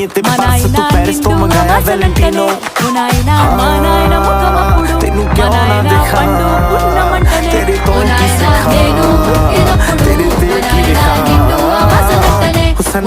était basse, tu perds ton magaya Valentino. तेनू क्यों ना देखा, तेरे तो की सिखा, तेरे देख ही लिखा हुसन